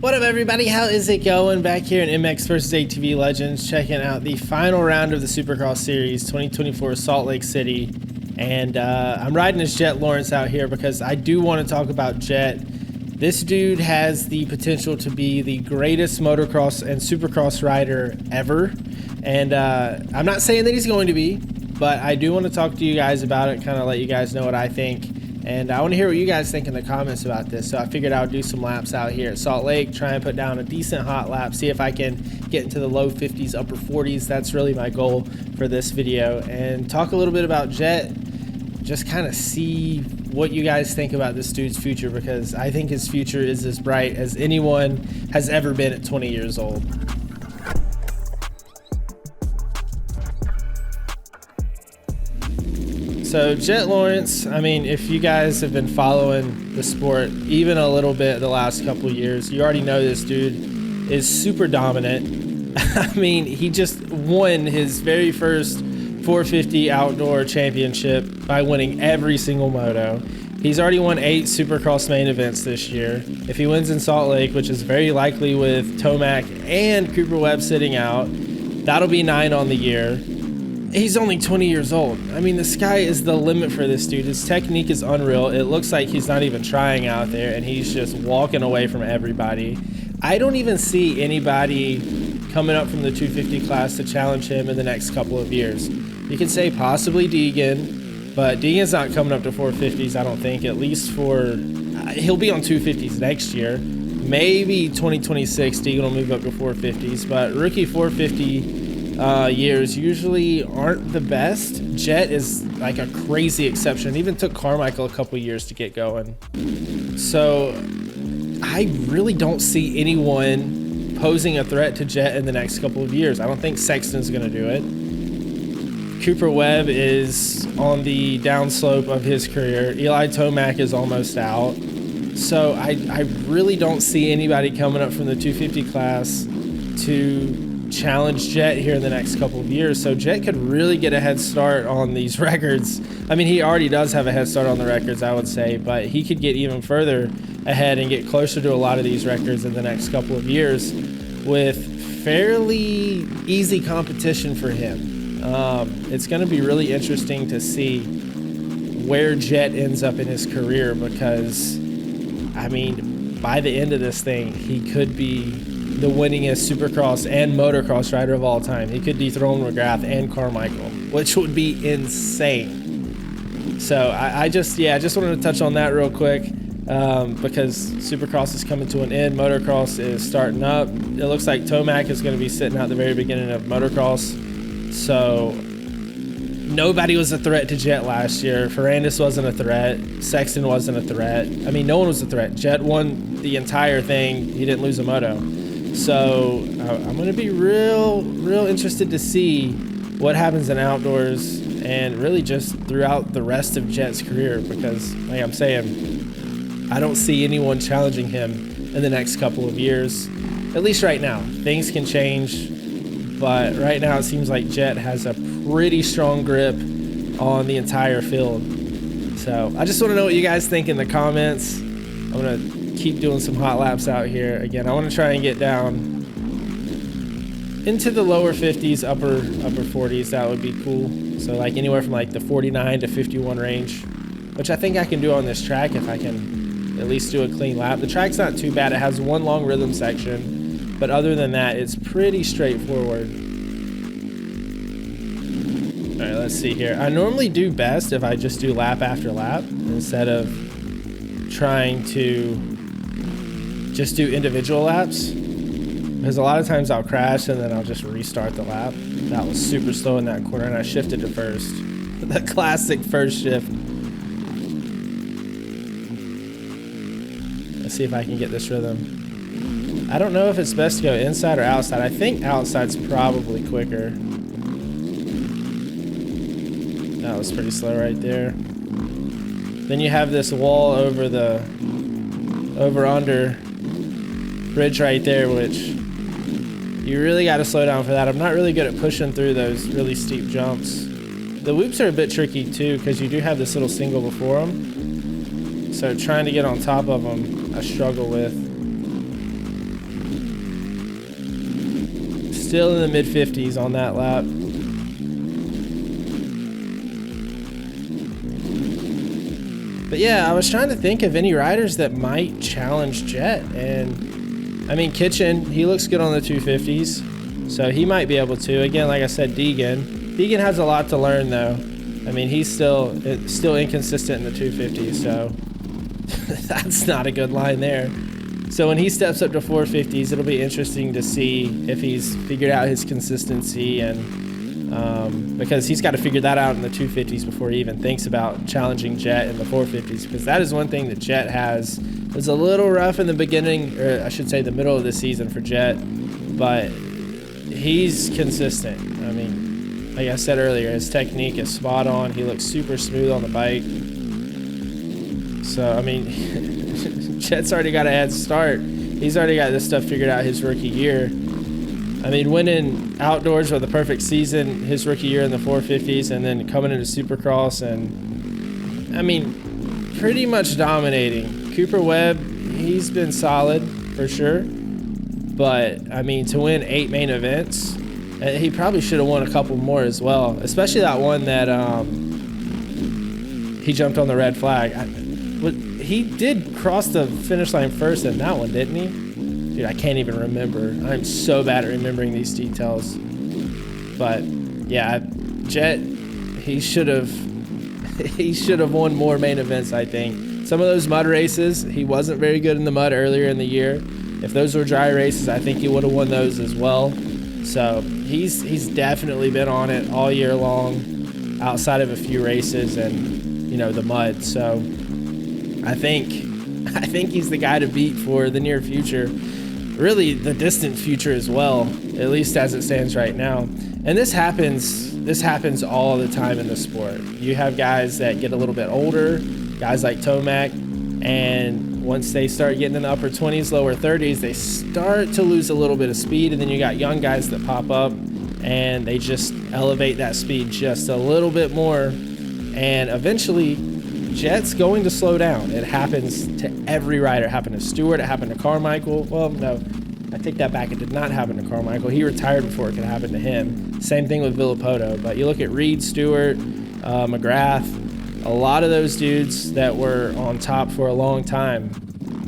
What up, everybody? How is it going? Back here in MX vs ATV Legends, checking out the final round of the Supercross Series 2024 Salt Lake City. And I'm riding as Jett Lawrence out here because I do want to talk about Jett. This dude has the potential to be the greatest motocross and supercross rider ever. And I'm not saying that he's going to be, but I do want to talk to you guys about it, kind of let you guys know what I think. And I want to hear what you guys think in the comments about this. So I figured I would do some laps out here at Salt Lake, try and put down a decent hot lap, see if I can get into the low 50s, upper 40s. That's really my goal for this video. And talk a little bit about Jett, just kind of see what you guys think about this dude's future, because I think his future is as bright as anyone has ever been at 20 years old. So Jett Lawrence, I mean, if you guys have been following the sport even a little bit the last couple of years, you already know this dude is super dominant. I mean, he just won his very first 450 outdoor championship by winning every single moto. He's already won 8 Supercross main events this year. If he wins in Salt Lake, which is very likely with Tomac and Webb sitting out, that'll be 9 on the year. He's only 20 years old. I mean, the sky is the limit for this dude. His technique is unreal. It looks like he's not even trying out there, and he's just walking away from everybody. I don't even see anybody coming up from the 250 class to challenge him in the next couple of years. You could say possibly Deegan, but Deegan's not coming up to 450s, I don't think, at least for... he'll be on 250s next year. Maybe 2026, Deegan will move up to 450s, but rookie 450 years usually aren't the best. Jett is like a crazy exception. It even took Carmichael a couple years to get going. So I really don't see anyone posing a threat to Jett in the next couple of years. I don't think Sexton's going to do it. Webb is on the downslope of his career. Eli Tomac is almost out. So I really don't see anybody coming up from the 250 class to challenge Jett here in the next couple of years. So Jett could really get a head start on these records. I mean, he already does have a head start on the records, I would say, but he could get even further ahead and get closer to a lot of these records in the next couple of years with fairly easy competition for him. It's going to be really interesting to see where Jett ends up in his career, because I mean, by the end of this thing, he could be the winningest Supercross and motocross rider of all time. He could dethrone McGrath and Carmichael, which would be insane. So I just wanted to touch on that real quick, because Supercross is coming to an end. Motocross is starting up. It looks like Tomac is going to be sitting out the very beginning of motocross. So nobody was a threat to Jett last year. Ferrandis wasn't a threat. Sexton wasn't a threat. I mean, no one was a threat. Jett won the entire thing. He didn't lose a moto. So I'm going to be real interested to see what happens in outdoors and really just throughout the rest of Jett's career, because like I'm saying, I don't see anyone challenging him in the next couple of years, at least right now. Things can change, but right now it seems like Jett has a pretty strong grip on the entire field. So I just want to know what you guys think in the comments. I'm going to keep doing some hot laps out here. Again, I want to try and get down into the lower 50s, upper 40s. That would be cool. So like anywhere from like the 49 to 51 range, which I think I can do on this track if I can at least do a clean lap. The track's not too bad. It has one long rhythm section, but other than that, it's pretty straightforward. All right, let's see here. I normally do best if I just do lap after lap instead of trying to just do individual laps, because a lot of times I'll crash and then I'll just restart the lap. That was super slow in that corner, and I shifted to first. The classic first shift. Let's see if I can get this rhythm. I don't know if it's best to go inside or outside. I think outside's probably quicker. That was pretty slow right there. Then you have this wall over the over-under bridge right there, which you really got to slow down for that. I'm not really good at pushing through those really steep jumps. The whoops are a bit tricky too, because you do have this little single before them. So trying to get on top of them, I struggle with. Still in the mid-50s on that lap. But yeah, I was trying to think of any riders that might challenge Jett. And I mean, Kitchen, he looks good on the 250s. So he might be able to. Again, like I said, Deegan. Deegan has a lot to learn though. I mean, he's still inconsistent in the 250s. So that's not a good line there. So when he steps up to 450s, it'll be interesting to see if he's figured out his consistency, and because he's got to figure that out in the 250s before he even thinks about challenging Jett in the 450s, because that is one thing that Jett has. It was a little rough in the beginning, or I should say the middle of the season for Jett, but he's consistent. I mean, like I said earlier, his technique is spot on. He looks super smooth on the bike. So, I mean, Jett's already got a head start. He's already got this stuff figured out his rookie year. I mean, winning outdoors with a perfect season his rookie year in the 450s, and then coming into Supercross, and I mean, pretty much dominating. Cooper Webb, he's been solid for sure, but I mean, to win 8 main events, he probably should have won a couple more as well, especially that one that he jumped on the red flag. He did cross the finish line first in that one, didn't he? Dude, I can't even remember. I'm so bad at remembering these details. But yeah, Jett, he should have won more main events, I think. Some of those mud races, he wasn't very good in the mud earlier in the year. If those were dry races, I think he would have won those as well. So he's definitely been on it all year long, outside of a few races and, you know, the mud. So I think he's the guy to beat for the near future. Really the distant future as well, at least as it stands right now. And this happens all the time in the sport. You have guys that get a little bit older, guys like Tomac, and once they start getting in the upper 20s, lower 30s, they start to lose a little bit of speed, and then you got young guys that pop up and they just elevate that speed just a little bit more, and eventually Jett's going to slow down. It happens to every rider. It happened to Stewart. It happened to Carmichael. Well, no, I take that back. It did not happen to Carmichael. He retired before it could happen to him. Same thing with Villapoto. But you look at Reed, Stewart, McGrath, a lot of those dudes that were on top for a long time,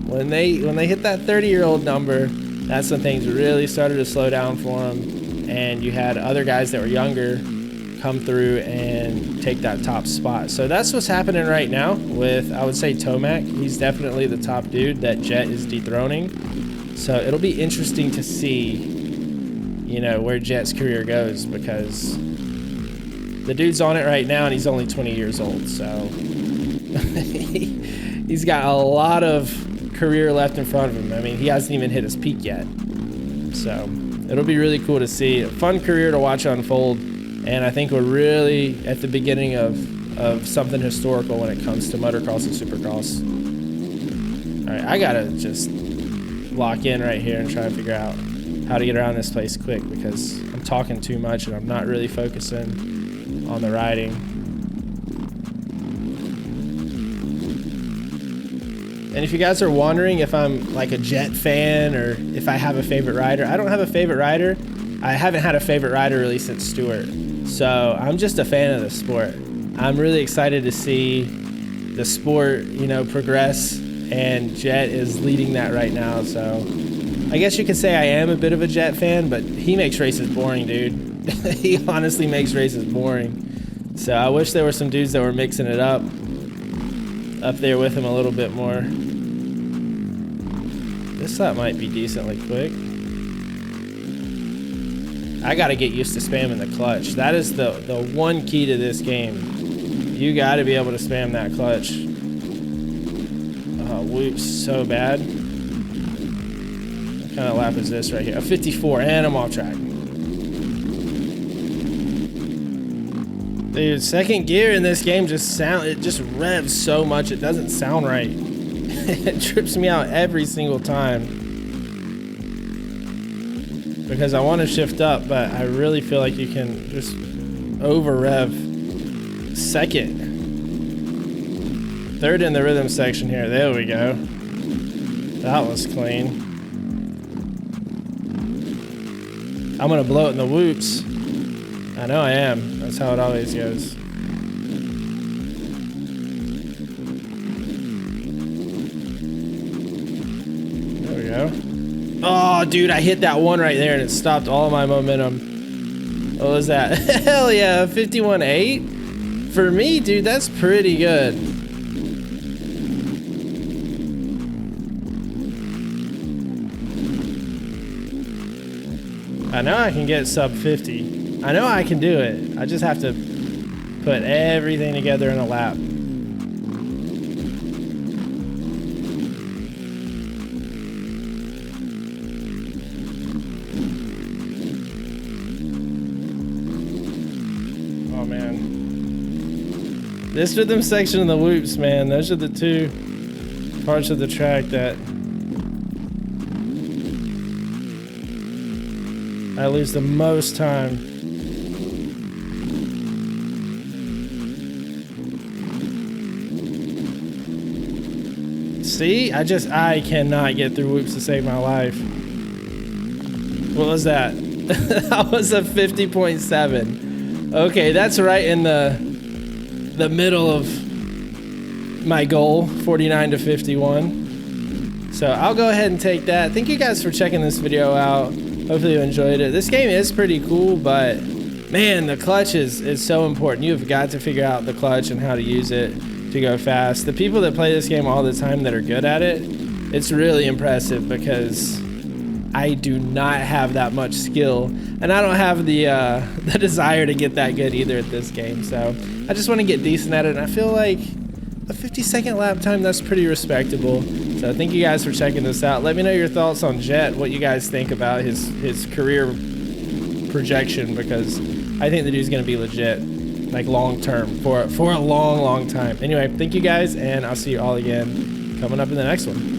when they hit that 30-year-old number, that's when things really started to slow down for them. And you had other guys that were younger come through and take that top spot. So that's what's happening right now with, I would say, Tomac. He's definitely the top dude that Jett is dethroning. So it'll be interesting to see, you know, where Jett's career goes, because the dude's on it right now and he's only 20 years old. So he's got a lot of career left in front of him. I mean, he hasn't even hit his peak yet. So it'll be really cool to see. A fun career to watch unfold. And I think we're really at the beginning of something historical when it comes to motocross and supercross. All right, I gotta just lock in right here and try to figure out how to get around this place quick, because I'm talking too much and I'm not really focusing on the riding. And if you guys are wondering if I'm like a Jett fan or if I have a favorite rider, I don't have a favorite rider. I haven't had a favorite rider really since Stewart. So I'm just a fan of the sport. I'm really excited to see the sport, you know, progress, and Jett is leading that right now. So I guess you could say I am a bit of a Jett fan, but he makes races boring, dude. He honestly makes races boring. So I wish there were some dudes that were mixing it up there with him a little bit more. This lap might be decently quick. I gotta get used to spamming the clutch. That is the one key to this game. You gotta be able to spam that clutch. Oh, whoops, so bad. What kind of lap is this right here? A 54, and I'm off track. Dude, second gear in this game it just revs so much, it doesn't sound right. It trips me out every single time. Because I want to shift up, but I really feel like you can just over rev. Second. Third in the rhythm section here. There we go. That was clean. I'm gonna blow it in the whoops. I know I am. That's how it always goes. There we go. Oh, dude, I hit that one right there and it stopped all of my momentum. What was that? Hell yeah, 51.8? For me, dude, that's pretty good. I know I can get sub 50. I know I can do it. I just have to put everything together in a lap. Oh man. This rhythm section and the whoops, man. Those are the two parts of the track that I lose the most time. See, I cannot get through whoops to save my life. What was that? That was a 50.7. Okay, that's right in the middle of my goal, 49 to 51. So I'll go ahead and take that. Thank you guys for checking this video out. Hopefully you enjoyed it. This game is pretty cool, but man, the clutch is so important. You've got to figure out the clutch and how to use it to go fast. The people that play this game all the time that are good at it, it's really impressive because I do not have that much skill, and I don't have the desire to get that good either at this game. So I just want to get decent at it, and I feel like a 50-second lap time, that's pretty respectable. So thank you guys for checking this out. Let me know your thoughts on Jett, what you guys think about his career projection, because I think the dude's gonna be legit, like long term, for a long time. Anyway, thank you guys, and I'll see you all again coming up in the next one.